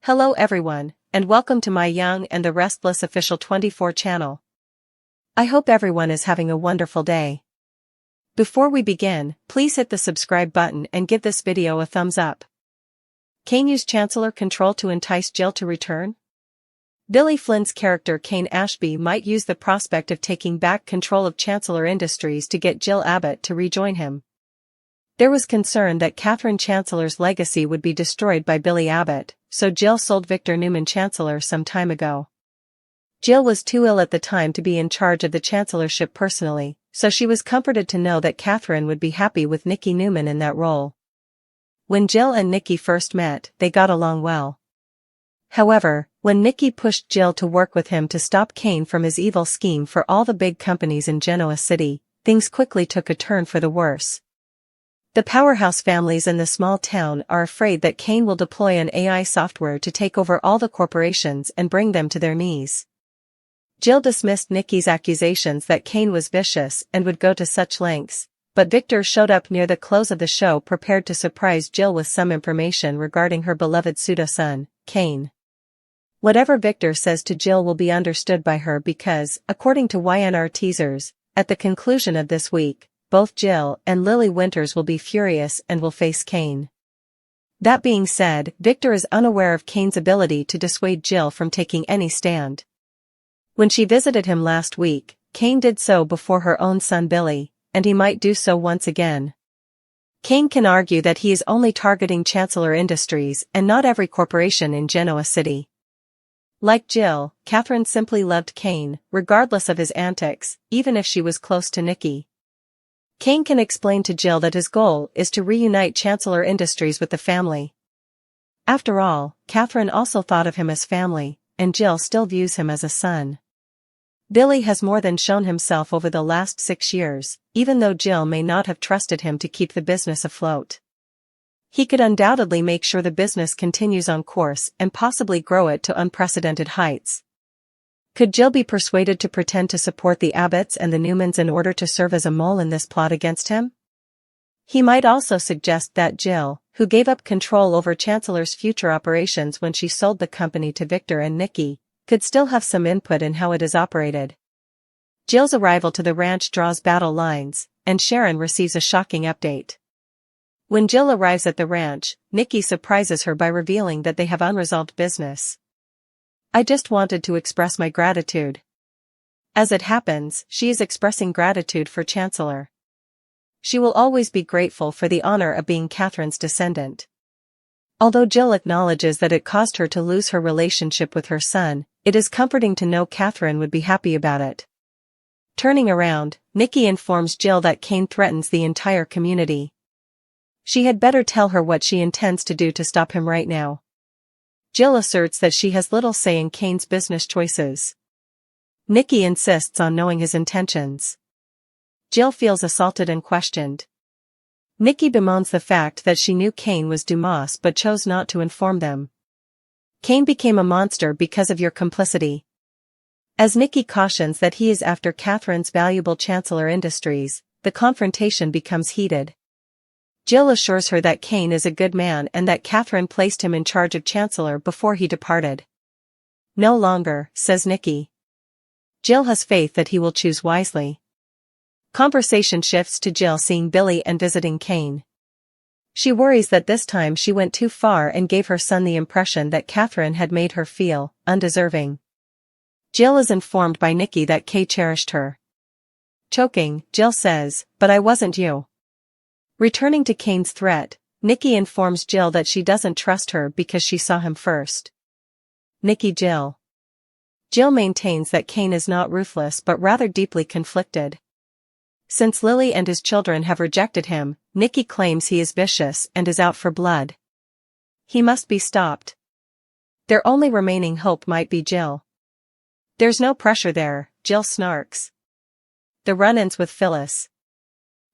Hello everyone, and welcome to my Young and the Restless official 24 channel. I hope everyone is having a wonderful day. Before we begin, please hit the subscribe button and give this video a thumbs up. Kane used Chancellor control to entice Jill to return? Billy Flynn's character Kane Ashby might use the prospect of taking back control of Chancellor Industries to get Jill Abbott to rejoin him. There was concern that Catherine Chancellor's legacy would be destroyed by Billy Abbott, so Jill sold Victor Newman Chancellor some time ago. Jill was too ill at the time to be in charge of the chancellorship personally, so she was comforted to know that Catherine would be happy with Nikki Newman in that role. When Jill and Nikki first met, they got along well. However, when Nikki pushed Jill to work with him to stop Kane from his evil scheme for all the big companies in Genoa City, things quickly took a turn for the worse. The powerhouse families in the small town are afraid that Kane will deploy an AI software to take over all the corporations and bring them to their knees. Jill dismissed Nikki's accusations that Kane was vicious and would go to such lengths, but Victor showed up near the close of the show prepared to surprise Jill with some information regarding her beloved pseudo-son, Kane. Whatever Victor says to Jill will be understood by her because, according to YNR teasers, at the conclusion of this week, both Jill and Lily Winters will be furious and will face Kane. That being said, Victor is unaware of Kane's ability to dissuade Jill from taking any stand. When she visited him last week, Kane did so before her own son Billy, and he might do so once again. Kane can argue that he is only targeting Chancellor Industries and not every corporation in Genoa City. Like Jill, Catherine simply loved Kane, regardless of his antics, even if she was close to Nikki. Kane can explain to Jill that his goal is to reunite Chancellor Industries with the family. After all, Catherine also thought of him as family, and Jill still views him as a son. Billy has more than shown himself over the last 6 years, even though Jill may not have trusted him to keep the business afloat. He could undoubtedly make sure the business continues on course and possibly grow it to unprecedented heights. Could Jill be persuaded to pretend to support the Abbotts and the Newmans in order to serve as a mole in this plot against him? He might also suggest that Jill, who gave up control over Chancellor's future operations when she sold the company to Victor and Nikki, could still have some input in how it is operated. Jill's arrival to the ranch draws battle lines, and Sharon receives a shocking update. When Jill arrives at the ranch, Nikki surprises her by revealing that they have unresolved business. "I just wanted to express my gratitude." As it happens, she is expressing gratitude for Chancellor. She will always be grateful for the honor of being Catherine's descendant. Although Jill acknowledges that it caused her to lose her relationship with her son, it is comforting to know Catherine would be happy about it. Turning around, Nikki informs Jill that Kane threatens the entire community. She had better tell her what she intends to do to stop him right now. Jill asserts that she has little say in Kane's business choices. Nikki insists on knowing his intentions. Jill feels assaulted and questioned. Nikki bemoans the fact that she knew Kane was Dumas but chose not to inform them. "Kane became a monster because of your complicity." As Nikki cautions that he is after Catherine's valuable Chancellor Industries, the confrontation becomes heated. Jill assures her that Kane is a good man and that Catherine placed him in charge of Chancellor before he departed. "No longer," says Nikki. Jill has faith that he will choose wisely. Conversation shifts to Jill seeing Billy and visiting Kane. She worries that this time she went too far and gave her son the impression that Catherine had made her feel undeserving. Jill is informed by Nikki that Kay cherished her. Choking, Jill says, "But I wasn't you." Returning to Kane's threat, Nikki informs Jill that she doesn't trust her because she saw him first. Nikki Jill. Jill maintains that Kane is not ruthless but rather deeply conflicted. Since Lily and his children have rejected him, Nikki claims he is vicious and is out for blood. He must be stopped. Their only remaining hope might be Jill. There's no pressure there, Jill snarks. The run-ins with Phyllis.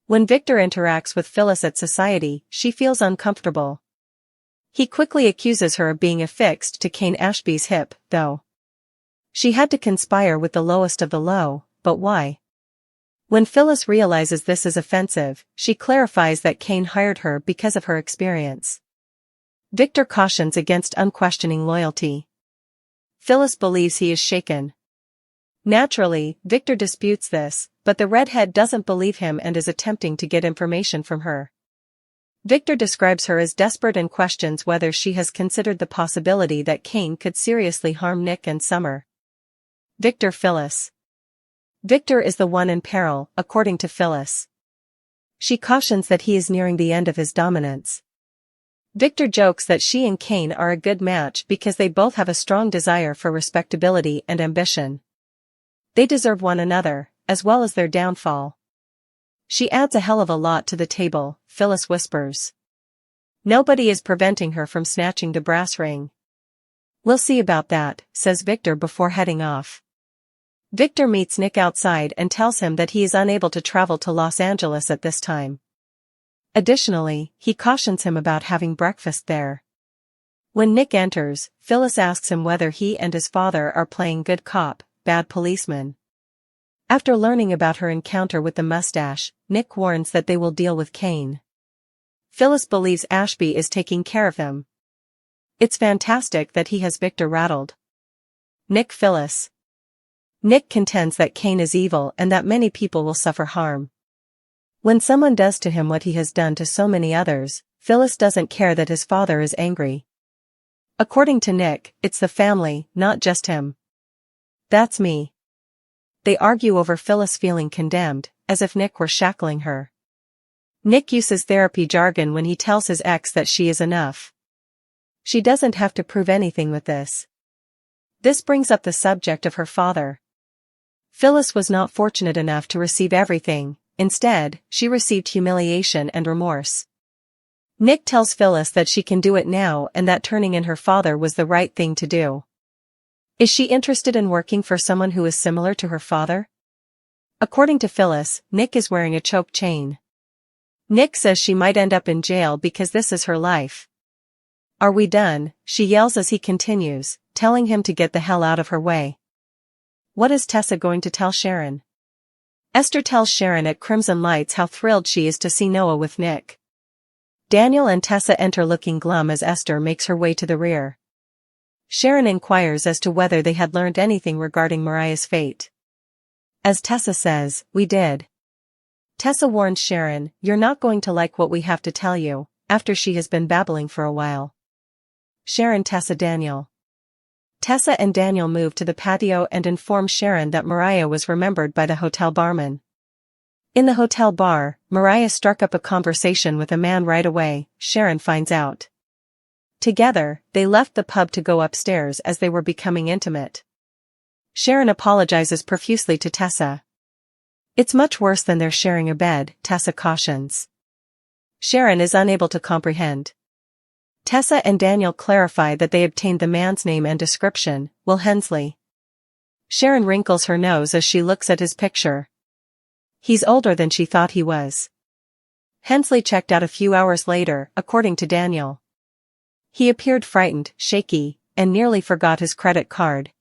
When Victor interacts with Phyllis at society, she feels uncomfortable. He quickly accuses her of being affixed to Kane Ashby's hip, though. She had to conspire with the lowest of the low, but why? When Phyllis realizes this is offensive, she clarifies that Kane hired her because of her experience. Victor cautions against unquestioning loyalty. Phyllis believes he is shaken. Naturally, Victor disputes this, but the redhead doesn't believe him and is attempting to get information from her. Victor describes her as desperate and questions whether she has considered the possibility that Kane could seriously harm Nick and Summer. Victor Phyllis. Victor is the one in peril, according to Phyllis. She cautions that he is nearing the end of his dominance. Victor jokes that she and Kane are a good match because they both have a strong desire for respectability and ambition. They deserve one another, as well as their downfall. She adds a hell of a lot to the table, Phyllis whispers. Nobody is preventing her from snatching the brass ring. We'll see about that, says Victor before heading off. Victor meets Nick outside and tells him that he is unable to travel to Los Angeles at this time. Additionally, he cautions him about having breakfast there. When Nick enters, Phyllis asks him whether he and his father are playing good cop, bad policeman. After learning about her encounter with the mustache, Nick warns that they will deal with Kane. Phyllis believes Ashby is taking care of him. It's fantastic that he has Victor rattled. Nick Phyllis. Nick contends that Kane is evil and that many people will suffer harm. When someone does to him what he has done to so many others, Phyllis doesn't care that his father is angry. According to Nick, it's the family, not just him. That's me. They argue over Phyllis feeling condemned, as if Nick were shackling her. Nick uses therapy jargon when he tells his ex that she is enough. She doesn't have to prove anything with this. This brings up the subject of her father. Phyllis was not fortunate enough to receive everything, instead, she received humiliation and remorse. Nick tells Phyllis that she can do it now and that turning in her father was the right thing to do. Is she interested in working for someone who is similar to her father? According to Phyllis, Nick is wearing a choke chain. Nick says she might end up in jail because this is her life. Are we done? She yells as he continues, telling him to get the hell out of her way. What is Tessa going to tell Sharon? Esther tells Sharon at Crimson Lights how thrilled she is to see Noah with Nick. Daniel and Tessa enter looking glum as Esther makes her way to the rear. Sharon inquires as to whether they had learned anything regarding Mariah's fate. As Tessa says, we did. Tessa warns Sharon, you're not going to like what we have to tell you, after she has been babbling for a while. Sharon Tessa Daniel. Tessa and Daniel move to the patio and inform Sharon that Mariah was remembered by the hotel barman. In the hotel bar, Mariah struck up a conversation with a man right away, Sharon finds out. Together, they left the pub to go upstairs as they were becoming intimate. Sharon apologizes profusely to Tessa. It's much worse than they're sharing a bed, Tessa cautions. Sharon is unable to comprehend. Tessa and Daniel clarify that they obtained the man's name and description, Will Hensley. Sharon wrinkles her nose as she looks at his picture. He's older than she thought he was. Hensley checked out a few hours later, according to Daniel. He appeared frightened, shaky, and nearly forgot his credit card.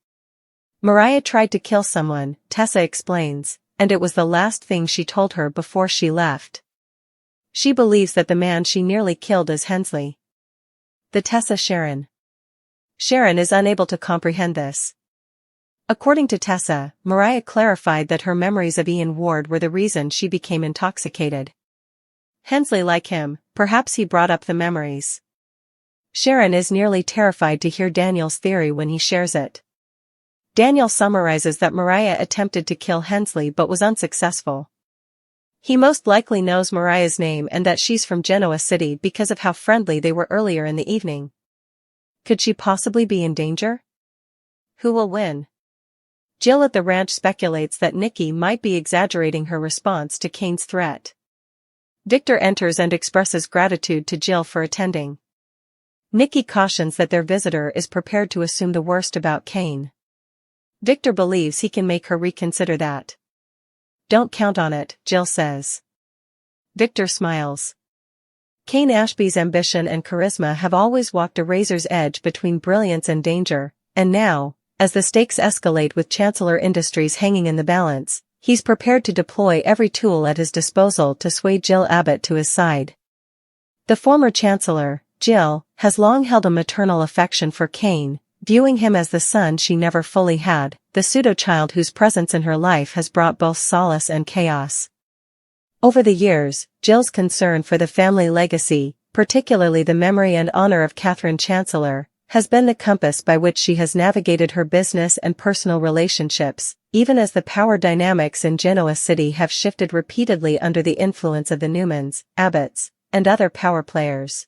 Mariah tried to kill someone, Tessa explains, and it was the last thing she told her before she left. She believes that the man she nearly killed is Hensley. The Tessa Sharon. Sharon is unable to comprehend this. According to Tessa, Mariah clarified that her memories of Ian Ward were the reason she became intoxicated. Hensley like him, perhaps he brought up the memories. Sharon is nearly terrified to hear Daniel's theory when he shares it. Daniel summarizes that Mariah attempted to kill Hensley but was unsuccessful. He most likely knows Mariah's name and that she's from Genoa City because of how friendly they were earlier in the evening. Could she possibly be in danger? Who will win? Jill at the ranch speculates that Nikki might be exaggerating her response to Kane's threat. Victor enters and expresses gratitude to Jill for attending. Nikki cautions that their visitor is prepared to assume the worst about Kane. Victor believes he can make her reconsider that. Don't count on it, Jill says. Victor smiles. Kane Ashby's ambition and charisma have always walked a razor's edge between brilliance and danger, and now, as the stakes escalate with Chancellor Industries hanging in the balance, he's prepared to deploy every tool at his disposal to sway Jill Abbott to his side. The former Chancellor, Jill, has long held a maternal affection for Kane, viewing him as the son she never fully had, the pseudo-child whose presence in her life has brought both solace and chaos. Over the years, Jill's concern for the family legacy, particularly the memory and honor of Chancellor, has been the compass by which she has navigated her business and personal relationships, even as the power dynamics in Genoa City have shifted repeatedly under the influence of the Newmans, Abbotts, and other power players.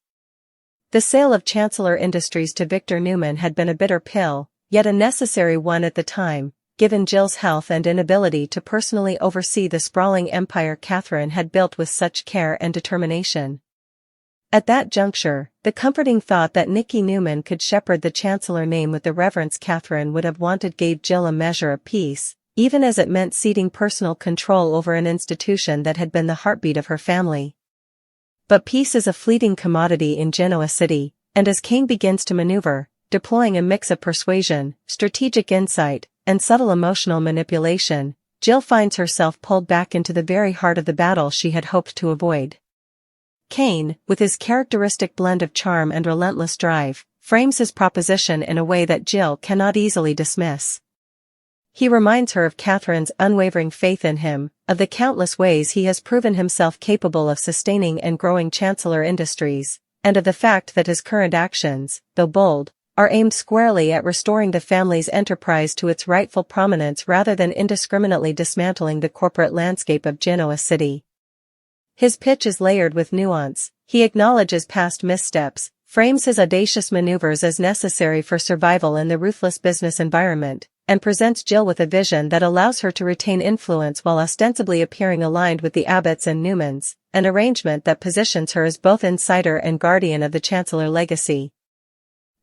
The sale of Chancellor Industries to Victor Newman had been a bitter pill, yet a necessary one at the time, given Jill's health and inability to personally oversee the sprawling empire Catherine had built with such care and determination. At that juncture, the comforting thought that Nikki Newman could shepherd the Chancellor name with the reverence Catherine would have wanted gave Jill a measure of peace, even as it meant ceding personal control over an institution that had been the heartbeat of her family. But peace is a fleeting commodity in Genoa City, and as Kane begins to maneuver, deploying a mix of persuasion, strategic insight, and subtle emotional manipulation, Jill finds herself pulled back into the very heart of the battle she had hoped to avoid. Kane, with his characteristic blend of charm and relentless drive, frames his proposition in a way that Jill cannot easily dismiss. He reminds her of Catherine's unwavering faith in him, of the countless ways he has proven himself capable of sustaining and growing Chancellor Industries, and of the fact that his current actions, though bold, are aimed squarely at restoring the family's enterprise to its rightful prominence rather than indiscriminately dismantling the corporate landscape of Genoa City. His pitch is layered with nuance. He acknowledges past missteps, frames his audacious maneuvers as necessary for survival in the ruthless business environment, and presents Jill with a vision that allows her to retain influence while ostensibly appearing aligned with the Abbotts and Newmans, an arrangement that positions her as both insider and guardian of the Chancellor legacy.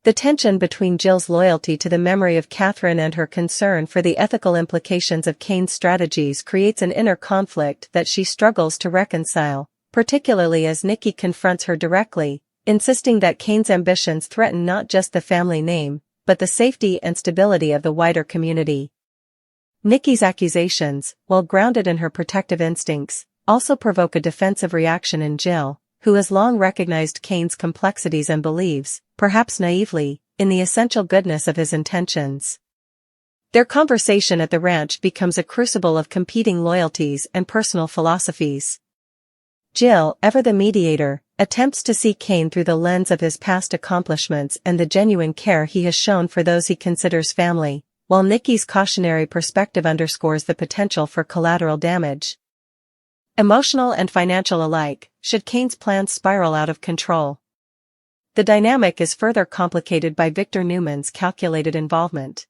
The tension between Jill's loyalty to the memory of Catherine and her concern for the ethical implications of Kane's strategies creates an inner conflict that she struggles to reconcile, particularly as Nikki confronts her directly, insisting that Kane's ambitions threaten not just the family name, but the safety and stability of the wider community. Nikki's accusations, while grounded in her protective instincts, also provoke a defensive reaction in Jill, who has long recognized Kane's complexities and believes, perhaps naively, in the essential goodness of his intentions. Their conversation at the ranch becomes a crucible of competing loyalties and personal philosophies. Jill, ever the mediator, attempts to see Kane through the lens of his past accomplishments and the genuine care he has shown for those he considers family, while Nikki's cautionary perspective underscores the potential for collateral damage. Emotional and financial alike, should Kane's plans spiral out of control. The dynamic is further complicated by Victor Newman's calculated involvement.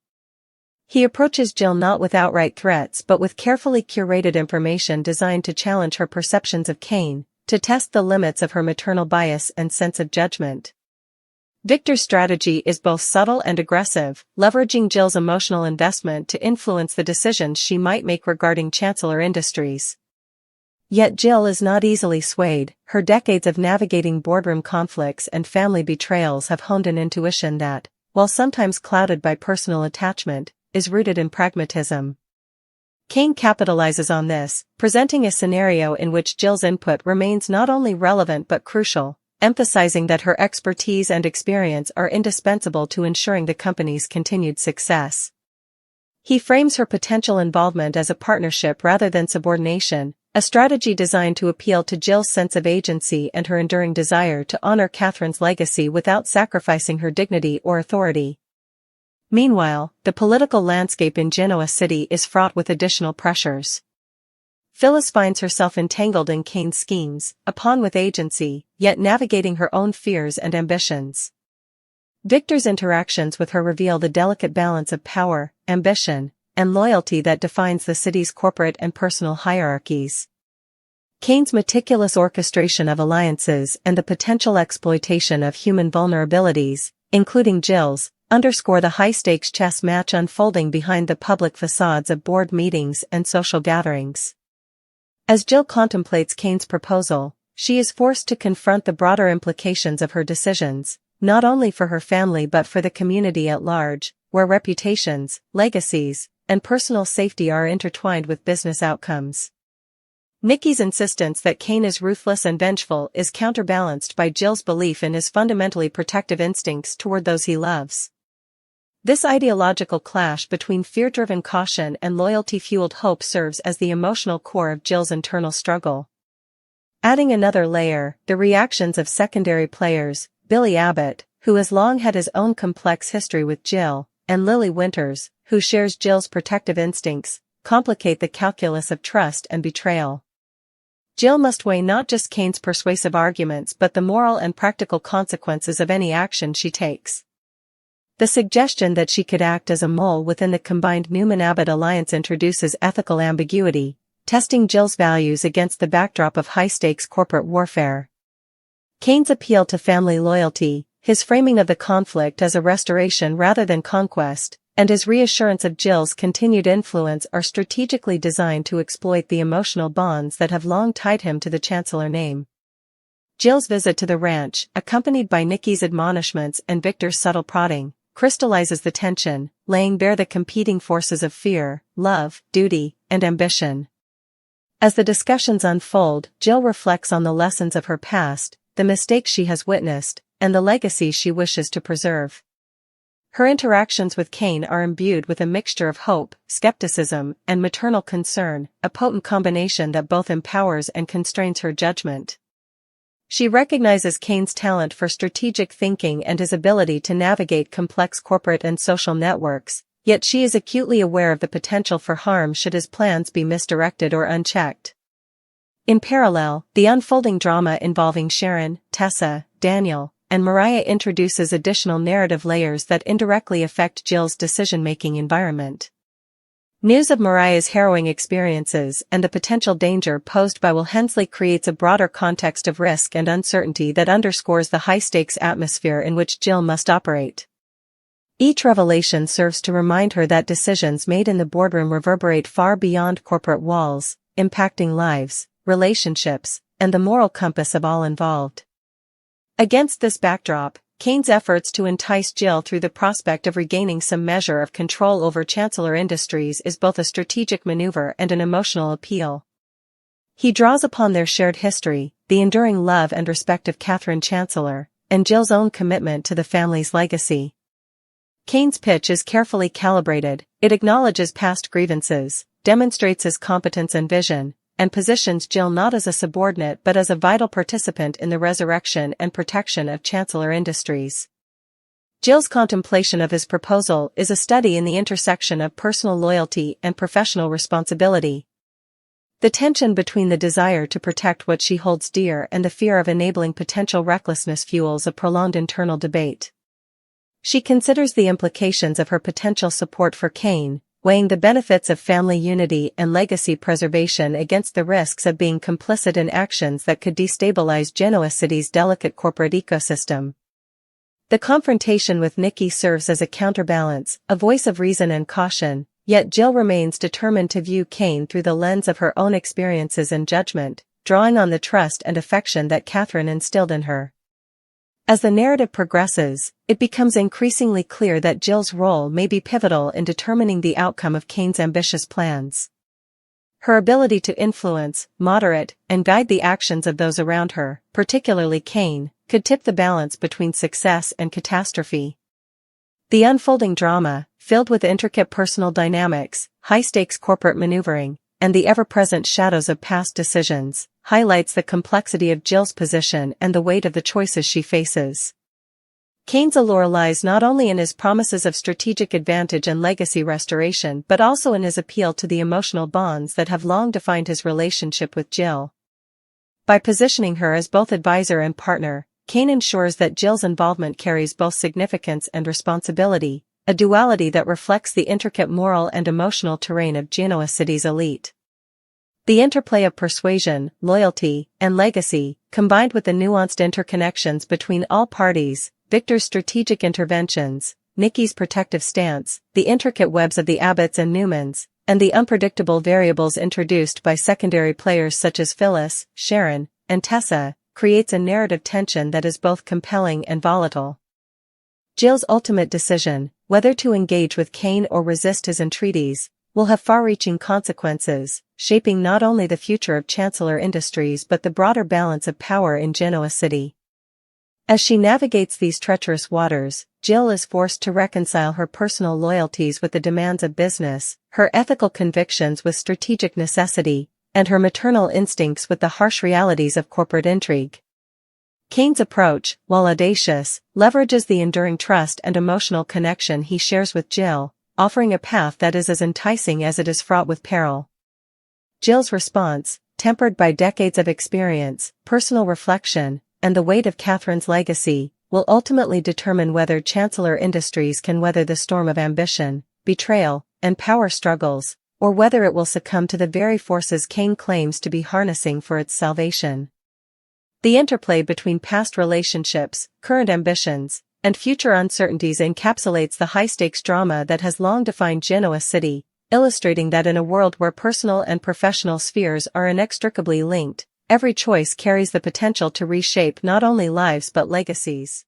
He approaches Jill not with outright threats but with carefully curated information designed to challenge her perceptions of Kane, to test the limits of her maternal bias and sense of judgment. Victor's strategy is both subtle and aggressive, leveraging Jill's emotional investment to influence the decisions she might make regarding Chancellor Industries. Yet Jill is not easily swayed. Her decades of navigating boardroom conflicts and family betrayals have honed an intuition that, while sometimes clouded by personal attachment, is rooted in pragmatism. Kane capitalizes on this, presenting a scenario in which Jill's input remains not only relevant but crucial, emphasizing that her expertise and experience are indispensable to ensuring the company's continued success. He frames her potential involvement as a partnership rather than subordination, a strategy designed to appeal to Jill's sense of agency and her enduring desire to honor Catherine's legacy without sacrificing her dignity or authority. Meanwhile, the political landscape in Genoa City is fraught with additional pressures. Phyllis finds herself entangled in Kane's schemes, a pawn with agency, yet navigating her own fears and ambitions. Victor's interactions with her reveal the delicate balance of power, ambition, and loyalty that defines the city's corporate and personal hierarchies. Kane's meticulous orchestration of alliances and the potential exploitation of human vulnerabilities, including Jill's, underscore the high-stakes chess match unfolding behind the public facades of board meetings and social gatherings. As Jill contemplates Kane's proposal, she is forced to confront the broader implications of her decisions, not only for her family but for the community at large, where reputations, legacies, and personal safety are intertwined with business outcomes. Nikki's insistence that Kane is ruthless and vengeful is counterbalanced by Jill's belief in his fundamentally protective instincts toward those he loves. This ideological clash between fear-driven caution and loyalty-fueled hope serves as the emotional core of Jill's internal struggle. Adding another layer, the reactions of secondary players, Billy Abbott, who has long had his own complex history with Jill, and Lily Winters, who shares Jill's protective instincts, complicate the calculus of trust and betrayal. Jill must weigh not just Kane's persuasive arguments but the moral and practical consequences of any action she takes. The suggestion that she could act as a mole within the combined Newman-Abbott alliance introduces ethical ambiguity, testing Jill's values against the backdrop of high-stakes corporate warfare. Kane's appeal to family loyalty, his framing of the conflict as a restoration rather than conquest, and his reassurance of Jill's continued influence are strategically designed to exploit the emotional bonds that have long tied him to the Chancellor name. Jill's visit to the ranch, accompanied by Nikki's admonishments and Victor's subtle prodding, crystallizes the tension, laying bare the competing forces of fear, love, duty, and ambition. As the discussions unfold, Jill reflects on the lessons of her past, the mistakes she has witnessed, and the legacy she wishes to preserve. Her interactions with Kane are imbued with a mixture of hope, skepticism, and maternal concern, a potent combination that both empowers and constrains her judgment. She recognizes Kane's talent for strategic thinking and his ability to navigate complex corporate and social networks, yet she is acutely aware of the potential for harm should his plans be misdirected or unchecked. In parallel, the unfolding drama involving Sharon, Tessa, Daniel, and Mariah introduces additional narrative layers that indirectly affect Jill's decision-making environment. News of Mariah's harrowing experiences and the potential danger posed by Will Hensley creates a broader context of risk and uncertainty that underscores the high-stakes atmosphere in which Jill must operate. Each revelation serves to remind her that decisions made in the boardroom reverberate far beyond corporate walls, impacting lives, relationships, and the moral compass of all involved. Against this backdrop, Kane's efforts to entice Jill through the prospect of regaining some measure of control over Chancellor Industries is both a strategic maneuver and an emotional appeal. He draws upon their shared history, the enduring love and respect of Catherine Chancellor, and Jill's own commitment to the family's legacy. Kane's pitch is carefully calibrated, it acknowledges past grievances, demonstrates his competence and vision, and positions Jill not as a subordinate but as a vital participant in the resurrection and protection of Chancellor Industries. Jill's contemplation of his proposal is a study in the intersection of personal loyalty and professional responsibility. The tension between the desire to protect what she holds dear and the fear of enabling potential recklessness fuels a prolonged internal debate. She considers the implications of her potential support for Kane, weighing the benefits of family unity and legacy preservation against the risks of being complicit in actions that could destabilize Genoa City's delicate corporate ecosystem. The confrontation with Nikki serves as a counterbalance, a voice of reason and caution, yet Jill remains determined to view Kane through the lens of her own experiences and judgment, drawing on the trust and affection that Catherine instilled in her. As the narrative progresses, it becomes increasingly clear that Jill's role may be pivotal in determining the outcome of Kane's ambitious plans. Her ability to influence, moderate, and guide the actions of those around her, particularly Kane, could tip the balance between success and catastrophe. The unfolding drama, filled with intricate personal dynamics, high-stakes corporate maneuvering, and the ever-present shadows of past decisions, highlights the complexity of Jill's position and the weight of the choices she faces. Kane's allure lies not only in his promises of strategic advantage and legacy restoration but also in his appeal to the emotional bonds that have long defined his relationship with Jill. By positioning her as both advisor and partner, Kane ensures that Jill's involvement carries both significance and responsibility, a duality that reflects the intricate moral and emotional terrain of Genoa City's elite. The interplay of persuasion, loyalty, and legacy, combined with the nuanced interconnections between all parties, Victor's strategic interventions, Nikki's protective stance, the intricate webs of the Abbotts and Newmans, and the unpredictable variables introduced by secondary players such as Phyllis, Sharon, and Tessa, creates a narrative tension that is both compelling and volatile. Jill's ultimate decision, whether to engage with Kane or resist his entreaties, will have far-reaching consequences, shaping not only the future of Chancellor Industries but the broader balance of power in Genoa City. As she navigates these treacherous waters, Jill is forced to reconcile her personal loyalties with the demands of business, her ethical convictions with strategic necessity, and her maternal instincts with the harsh realities of corporate intrigue. Kane's approach, while audacious, leverages the enduring trust and emotional connection he shares with Jill, offering a path that is as enticing as it is fraught with peril. Jill's response, tempered by decades of experience, personal reflection, and the weight of Catherine's legacy, will ultimately determine whether Chancellor Industries can weather the storm of ambition, betrayal, and power struggles, or whether it will succumb to the very forces Kane claims to be harnessing for its salvation. The interplay between past relationships, current ambitions, and future uncertainties encapsulates the high-stakes drama that has long defined Genoa City, illustrating that in a world where personal and professional spheres are inextricably linked, every choice carries the potential to reshape not only lives but legacies.